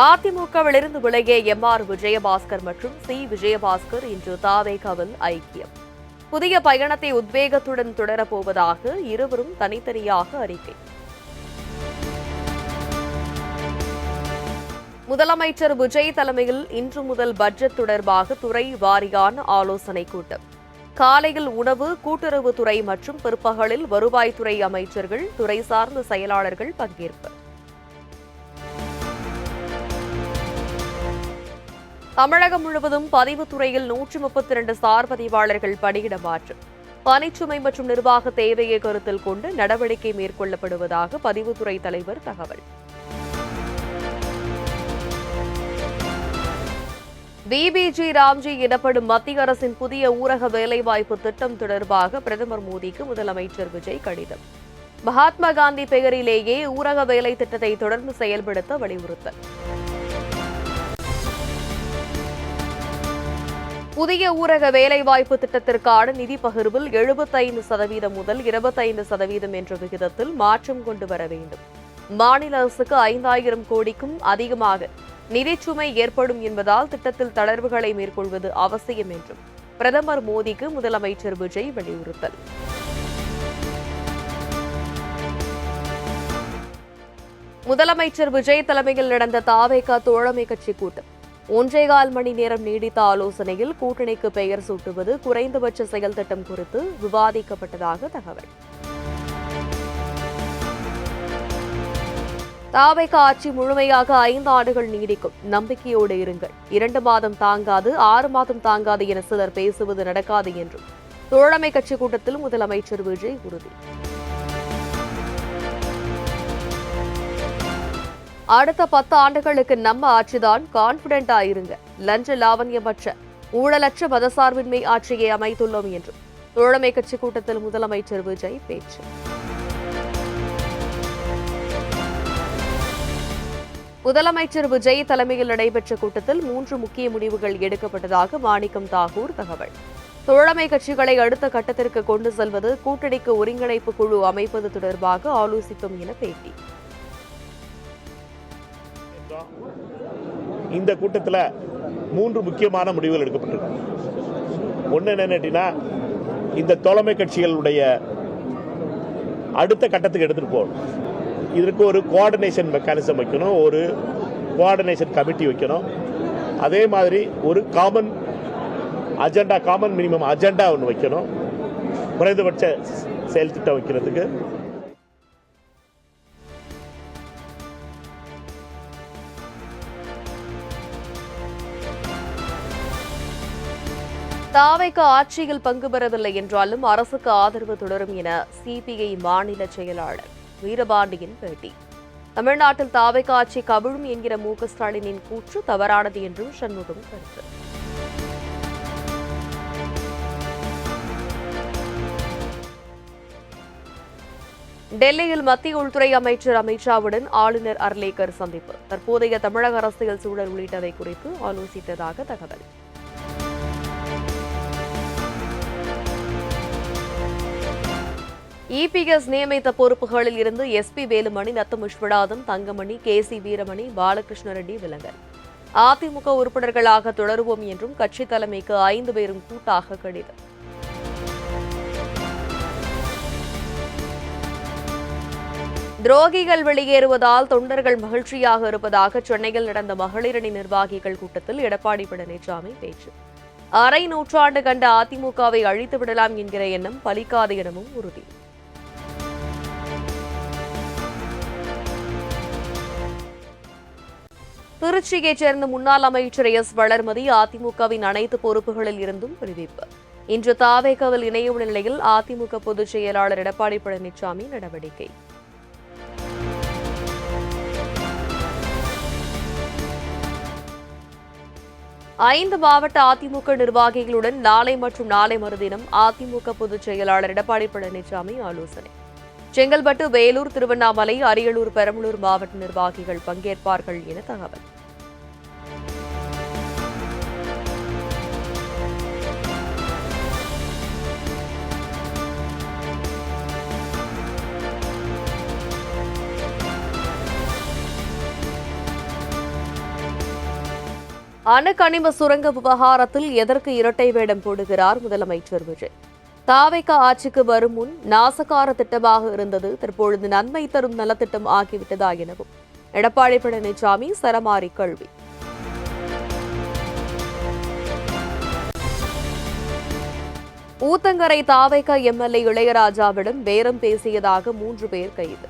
அதிமுகவிலிருந்து விலகிய எம்.ஆர். விஜயபாஸ்கர் மற்றும் சி. விஜயபாஸ்கர் இன்று தாவேகாவில் ஐக்கியம். புதிய பயணத்தை உத்வேகத்துடன் தொடரப்போவதாக இருவரும் தனித்தனியாக அறிக்கை. முதலமைச்சர் விஜய் தலைமையில் இன்று முதல் பட்ஜெட் தொடர்பாக துறை வாரியான ஆலோசனைக் கூட்டம். காலையில் உணவு, கூட்டுறவுத்துறை மற்றும் பிற்பகலில் வருவாய்த்துறை அமைச்சர்கள், துறை சார்ந்த செயலாளர்கள் பங்கேற்பு. தமிழகம் முழுவதும் பதிவுத்துறையில் 132 சார் பதிவாளர்கள் பணியிட மாற்றம். பணிச்சுமை மற்றும் நிர்வாக தேவையை கருத்தில் கொண்டு நடவடிக்கை மேற்கொள்ளப்படுவதாக பதிவுத்துறை தலைவர் தகவல். பிபிஜி ராம்ஜி எனப்படும் மத்திய அரசின் புதிய ஊரக வேலைவாய்ப்பு திட்டம் தொடர்பாக பிரதமர் மோடிக்கு முதலமைச்சர் விஜய் கடிதம். மகாத்மா காந்தி பெயரிலேயே ஊரக வேலை திட்டத்தை தொடர்ந்து செயல்படுத்த வலியுறுத்தல். புதிய ஊரக வேலைவாய்ப்பு திட்டத்திற்கான நிதி பகிர்வில் 75% முதல் 25% என்ற விகிதத்தில் மாற்றம் கொண்டு வர வேண்டும். மாநில அரசுக்கு 5000 கோடிக்கும் அதிகமாக நிதிச்சுமை ஏற்படும் என்பதால் திட்டத்தில் தளர்வுகளை மேற்கொள்வது அவசியம் என்றும் பிரதமர் மோடிக்கு முதலமைச்சர் விஜய் வலியுறுத்தல். முதலமைச்சர் விஜய் தலைமையில் நடந்த தாவேகா தோழமை கட்சி கூட்டம். 1.25 மணி நேரம் நீடித்த ஆலோசனையில் கூட்டணிக்கு பெயர் சூட்டுவது, குறைந்தபட்ச செயல் திட்டம் குறித்து விவாதிக்கப்பட்டதாக தகவல். தாவேகா ஆட்சி முழுமையாக 5 ஆண்டுகள் நீடிக்கும், நம்பிக்கையோடு இருங்கள். 2 மாதம் தாங்காது, 6 மாதம் தாங்காது என சிலர் பேசுவது நடக்காது என்றும் தோழமை கட்சி கூட்டத்தில் முதலமைச்சர் விஜய் உறுதி. அடுத்த 10 ஆண்டுகளுக்கு நம்ம ஆட்சிதான், கான்பிடென்டா இருங்க. லஞ்ச லாவண்யமற்ற ஊழலற்ற மதசார்பின்மை ஆட்சியை அமைத்துள்ளோம் என்றும் தோழமை கட்சி கூட்டத்தில் முதலமைச்சர் விஜய் பேச்சு. முதலமைச்சர் விஜய் தலைமையில் நடைபெற்ற கூட்டத்தில் 3 முக்கிய முடிவுகள் எடுக்கப்பட்டதாக மாணிக்கம் தாகூர் தகவல். தோழமை கட்சிகளை அடுத்த கட்டத்திற்கு கொண்டு செல்வது, கூட்டணிக்கு ஒருங்கிணைப்பு குழு அமைப்பது தொடர்பாக ஆலோசிக்கும் என பேட்டி. இந்த கூட்டத்தில் 3 முக்கியமான முடிவுகள் எடுக்கப்பட்டிருக்கு. ஒன்று என்னன்னா, இந்த தோழமை கட்சிகளுடைய அடுத்த கட்டத்துக்கு எடுத்துட்டு போகணும். இதற்கு ஒரு கோஆர்டினேஷன் மெக்கானிசம் வைக்கணும், ஒரு கோஆர்டினேஷன் கமிட்டி வைக்கணும். அதே மாதிரி ஒரு காமன் மினிமம் அஜெண்டா ஒன்று வைக்கணும், குறைந்தபட்ச செயல் திட்டம் வைக்கிறதுக்கு. தாவேகா ஆட்சியில் பங்கு பெறவில்லை என்றாலும் அரசுக்கு ஆதரவு தொடரும் என சிபிஐ மாநில செயலாளர் வீரபாண்டியன் பேட்டி. தமிழ்நாட்டில் தாவேகா ஆட்சி கவிழும் என்கிற மு.க. ஸ்டாலினின் கூற்று தவறானது என்றும் சண்முகம் கருத்து. டெல்லியில் மத்திய உள்துறை அமைச்சர் அமித் ஷாவுடன் ஆளுநர் அர்லேக்கர் சந்திப்பு. தற்போதைய தமிழக அரசியல் சூழல் உள்ளிட்டவை குறித்து ஆலோசித்ததாக தகவல். இபிஎஸ் நியமித்த பொறுப்புகளில் இருந்து எஸ்பி வேலுமணி, நத்தம் விஸ்வநாதன், தங்கமணி, கே.சி. வீரமணி, பாலகிருஷ்ண ரெட்டி விலகல். அதிமுக உறுப்பினர்களாக தொடருவோம் என்றும் கட்சி தலைமைக்கு 5 பேரும் கூட்டாக கடிதம். துரோகிகள் வெளியேறுவதால் தொண்டர்கள் மகிழ்ச்சியாக இருப்பதாக சென்னையில் நடந்த மகளிரணி நிர்வாகிகள் கூட்டத்தில் எடப்பாடி பழனிசாமி பேச்சு. அரை நூற்றாண்டு கண்ட அதிமுகவை அழித்து விடலாம் என்கிற எண்ணம் பலிக்காது எனவும் உறுதி. திருச்சியைச் சேர்ந்த முன்னாள் அமைச்சர் எஸ். வளர்மதி அதிமுகவின் அனைத்து பொறுப்புகளில் இருந்தும் விடுவிப்பு. இன்று தாவேகாவில் இணையுள்ள நிலையில் அதிமுக பொதுச் செயலாளர் எடப்பாடி பழனிசாமி நடவடிக்கை. ஐந்து மாவட்ட அதிமுக நிர்வாகிகளுடன் நாளை மற்றும் நாளை மறுதினம் அதிமுக பொதுச் செயலாளர் எடப்பாடி பழனிசாமி ஆலோசனை. செங்கல்பட்டு, வேலூர், திருவண்ணாமலை, அரியலூர், பெரம்பலூர் மாவட்ட நிர்வாகிகள் பங்கேற்பார்கள் என தகவல். அணுக்கனிம சுரங்க விவகாரத்தில் எதற்கு இரட்டை வேடம் போடுகிறார் முதலமைச்சர் விஜய்? தாவேக ஆட்சிக்கு வரும் முன் நாசகார திட்டமாக இருந்தது, தற்பொழுது நன்மை தரும் நலத்திட்டம் ஆகிவிட்டதா எனவும் எடப்பாடி பழனிசாமி சரமாரி கேள்வி. ஊத்தங்கரை தாவேக எம்எல்ஏ இளையராஜாவிடம் பேரம் பேசியதாக 3 பேர் கைது.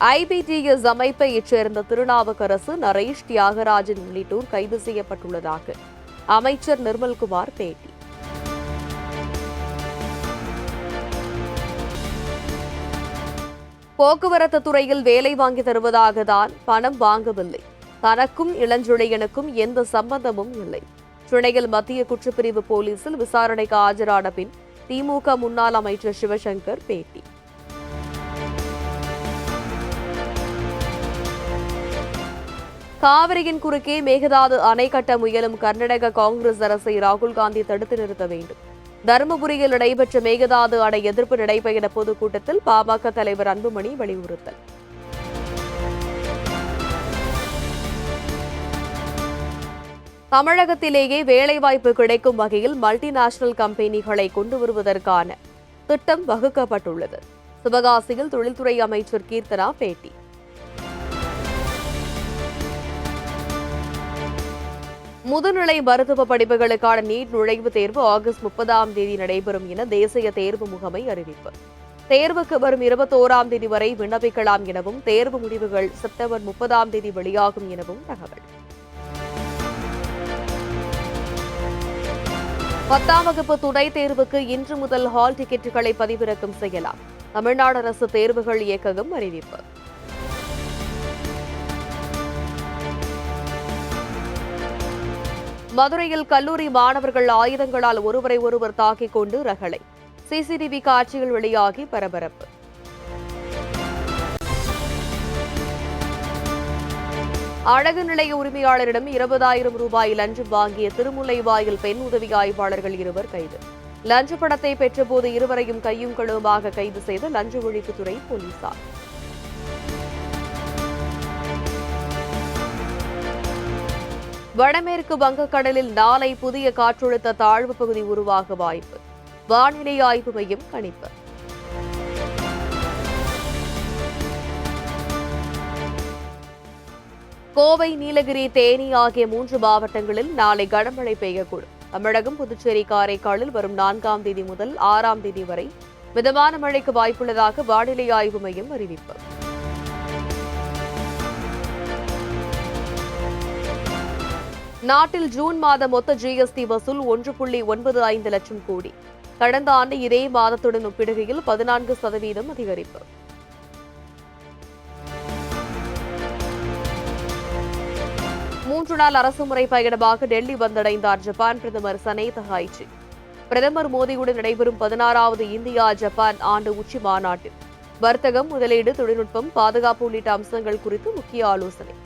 ஐபிடிஎஸ் அமைப்பைச் சேர்ந்த திருநாவுக்கரசு, நரேஷ், தியாகராஜன் உள்ளிட்டோர் கைது செய்யப்பட்டுள்ளதாக அமைச்சர் நிர்மல்குமார் பேட்டி. போக்குவரத்து துறையில் வேலை வாங்கி தருவதாக தான் பணம் வாங்கவில்லை, தனக்கும் இளஞ்செழியனுக்கும் எந்த சம்பந்தமும் இல்லை. சென்னையில் மத்திய குற்றப்பிரிவு போலீசில் விசாரணைக்கு ஆஜரான பின் திமுக முன்னாள் அமைச்சர் சிவசங்கர் பேட்டி. காவிரியின் குறுக்கே மேகதாது அணை கட்ட முயலும் கர்நாடக காங்கிரஸ் அரசை ராகுல் காந்தி தடுத்து நிறுத்த வேண்டும். தருமபுரியில் நடைபெற்ற மேகதாது அணை எதிர்ப்பு நடைபயண பொதுக்கூட்டத்தில் பாமக தலைவர் அன்புமணி வலியுறுத்தல். தமிழகத்திலேயே வேலைவாய்ப்பு கிடைக்கும் வகையில் மல்டிநேஷனல் கம்பெனிகளை கொண்டு வருவதற்கான திட்டம் வகுக்கப்பட்டுள்ளது. சிவகாசியில் தொழில்துறை அமைச்சர் கீர்த்தனா பேட்டி. முதுநிலை மருத்துவ படிப்புகளுக்கான நீட் நுழைவுத் தேர்வு ஆகஸ்ட் 30ஆம் தேதி நடைபெறும் என தேசிய தேர்வு முகமை அறிவிப்பு. தேர்வுக்கு வரும் 21ஆம் தேதி வரை விண்ணப்பிக்கலாம் எனவும், தேர்வு முடிவுகள் செப்டம்பர் 30ஆம் தேதி வெளியாகும் எனவும் தகவல். 10ஆம் வகுப்பு துணைத் தேர்வுக்கு இன்று முதல் ஹால் டிக்கெட்டுகளை பதிவிறக்கம் செய்யலாம். தமிழ்நாடு அரசு தேர்வுகள் இயக்ககம் அறிவிப்பு. மதுரையில் கல்லூரி மாணவர்கள் ஆயுதங்களால் ஒருவரை ஒருவர் தாக்கிக் கொண்டு ரகளை. சிசிடிவி காட்சிகள் வெளியாகி பரபரப்பு. அழகு நிலைய உரிமையாளரிடம் 20,000 ரூபாய் லஞ்சம் வாங்கிய திருமுல்லைவாயில் பெண் உதவி ஆய்வாளர்கள் 2 கைது. லஞ்ச பணத்தை பெற்றபோது இருவரையும் கையும் களுமாக கைது செய்த லஞ்ச ஒழிப்புத்துறை போலீசார். வடமேற்கு வங்கக்கடலில் நாளை புதிய காற்றழுத்த தாழ்வு பகுதி உருவாக வாய்ப்பு. வானிலை ஆய்வு மையம் கணிப்பு. கோவை, நீலகிரி, தேனி ஆகிய 3 மாவட்டங்களில் நாளை கனமழை பெய்யக்கூடும். தமிழகம், புதுச்சேரி, காரைக்காலில் வரும் 4ஆம் தேதி முதல் 6ஆம் தேதி வரை மிதமான மழைக்கு வாய்ப்புள்ளதாக வானிலை ஆய்வு மையம் அறிவிப்பு. நாட்டில் ஜூன் மாத மொத்த ஜிஎஸ்டி வசூல் 1.95 லட்சம் கோடி. கடந்த ஆண்டு இதே மாதத்துடன் ஒப்பிடுகையில் 14% அதிகரிப்பு. மூன்று நாள் அரசுமுறை பயணமாக டெல்லி வந்தடைந்தார் ஜப்பான் பிரதமர் சனே தகாய்ச்சி. பிரதமர் மோடியுடன் நடைபெறும் 16வது இந்தியா ஜப்பான் ஆண்டு உச்சி மாநாட்டில் வர்த்தகம், முதலீடு, தொழில்நுட்பம், பாதுகாப்பு உள்ளிட்ட அம்சங்கள் குறித்து முக்கிய ஆலோசனை.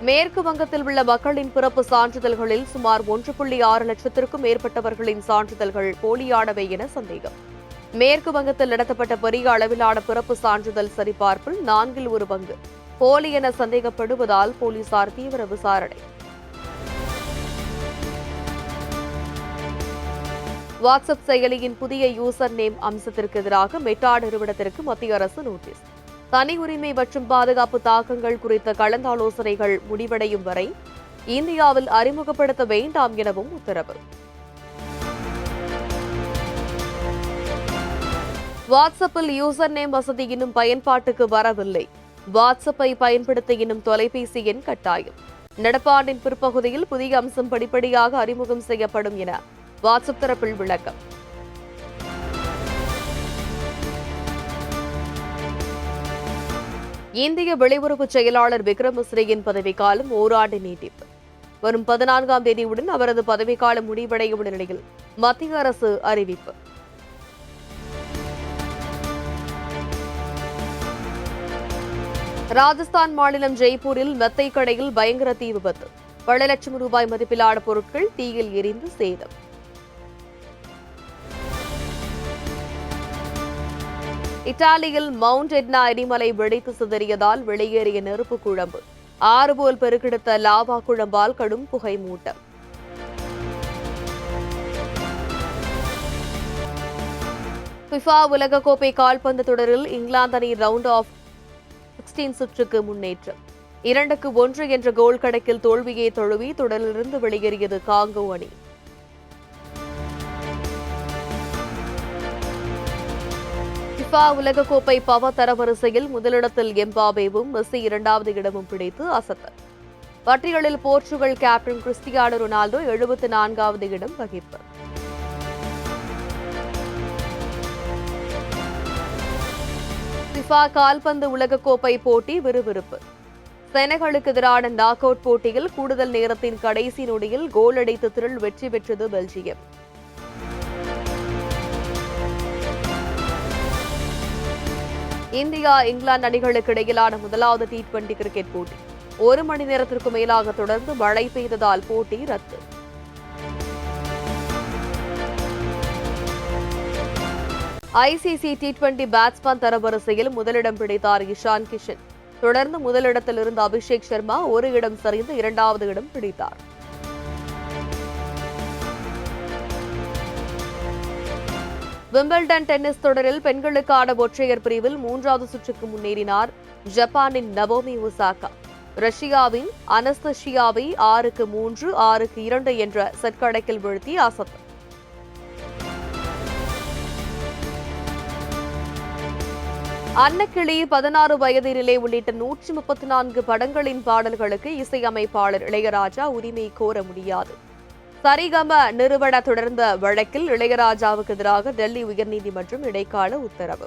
மேற்கு வங்கத்தில் உள்ள மக்களின் பிறப்பு சான்றிதழ்களில் சுமார் 1.6 லட்சத்திற்கும் மேற்பட்டவர்களின் சான்றிதழ்கள் போலியானவை என சந்தேகம். மேற்கு வங்கத்தில் நடத்தப்பட்ட பெரிய அளவிலான பிறப்பு சான்றிதழ் சரிபார்ப்பில் 1/4 பங்கு போலி என சந்தேகப்படுவதால் போலீசார் தீவிர விசாரணை. வாட்ஸ்அப் செயலியின் புதிய யூசர் நேம் அம்சத்திற்கு எதிராக மெட்டா நிறுவனத்திற்கு மத்திய அரசு நோட்டீஸ். தனி உரிமை மற்றும் பாதுகாப்பு தாக்கங்கள் குறித்த கலந்தாலோசனைகள் முடிவடையும் வரை இந்தியாவில் அறிமுகப்படுத்த வேண்டாம் எனவும் உத்தரவு. வாட்ஸ்அப்பில் யூசர் நேம் வசதி இன்னும் பயன்பாட்டுக்கு வரவில்லை. வாட்ஸ்அப்பை பயன்படுத்த இன்னும் தொலைபேசி எண் கட்டாயம். நடப்பாண்டின் பிற்பகுதியில் புதிய அம்சம் படிப்படியாக அறிமுகம் செய்யப்படும் என வாட்ஸ்அப் தரப்பில் விளக்கம். இந்திய வெளியுறவு செயலாளர் விக்ரம் மிஸ்ரியின் பதவிக்காலம் ஓராண்டு நீட்டிப்பு. வரும் 14ஆம் தேதியுடன் அவரது பதவிக்காலம் முடிவடைய உள்ள நிலையில் மத்திய அரசு அறிவிப்பு. ராஜஸ்தான் மாநிலம் ஜெய்ப்பூரில் மெத்தை கடையில் பயங்கர தீ விபத்து. பல லட்சம் ரூபாய் மதிப்பிலான பொருட்கள் தீயில் எரிந்து சேதம். இத்தாலியில் மவுண்ட் எட்னா எரிமலை வெடித்து சிதறியதால் வெளியேறிய நெருப்பு குழம்பு. ஆறு போல் பெருக்கெடுத்த லாவா குழம்பால் கடும் புகை மூட்டம். ஃபிஃபா உலகக்கோப்பை கால்பந்து தொடரில் இங்கிலாந்து அணி ரவுண்ட் ஆஃப் 16 சுற்றுக்கு முன்னேற்றம். 2-1 என்ற கோல் கணக்கில் தோல்வியை தழுவி தொடரிலிருந்து வெளியேறியது காங்கோ அணி. ஃபிஃபா உலகக்கோப்பை பவர் தரவரிசையில் முதலிடத்தில் எம்பாபேவும் மெஸ்ஸி 2வது இடமும் பிடித்து அசத்தல். பட்டியலில் போர்ச்சுகல் கேப்டன் கிறிஸ்டியானோ ரொனால்டோ 74வது இடம் வகிப்பு. ஃபிஃபா கால்பந்து உலகக்கோப்பை போட்டி விறுவிறுப்பு. செனகலுக்கு எதிரான நாக் அவுட் போட்டியில் கூடுதல் நேரத்தின் கடைசி நொடியில் கோல் அடித்து திரில் வெற்றி பெற்றது பெல்ஜியம். இந்தியா இங்கிலாந்து அணிகளுக்கு இடையிலான முதலாவது T20 கிரிக்கெட் போட்டி 1 மணி நேரத்திற்கு மேலாக தொடர்ந்து மழை பெய்ததால் போட்டி ரத்து. ICC T20 பேட்ஸ்மேன் தரவரிசையில் முதலிடம் பிடித்தார் இஷான் கிஷன். தொடர்ந்து முதலிடத்தில் இருந்த அபிஷேக் சர்மா ஒரு இடம் சரிந்து 2வது இடம் பிடித்தார். விம்பிள்டன் டென்னிஸ் தொடரில் பெண்களுக்கான ஒற்றையர் பிரிவில் 3வது சுற்றுக்கு முன்னேறினார் ஜப்பானின் நவோமி ஒசாகா. ரஷ்யாவின் அனஸ்தஷியாவை 6-3, 6-2 என்ற செட் கணக்கில் வீழ்த்தி அசத்தல். அன்னக்கிளி, 16 வயதினிலே உள்ளிட்ட 134 படங்களின் பாடல்களுக்கு இசையமைப்பாளர் இளையராஜா உரிமை கோர முடியாது. சரிகம நிறுவன தொடர்ந்த வழக்கில் இளையராஜாவுக்கு எதிராக டெல்லி உயர்நீதிமன்றம் இடைக்கால உத்தரவு.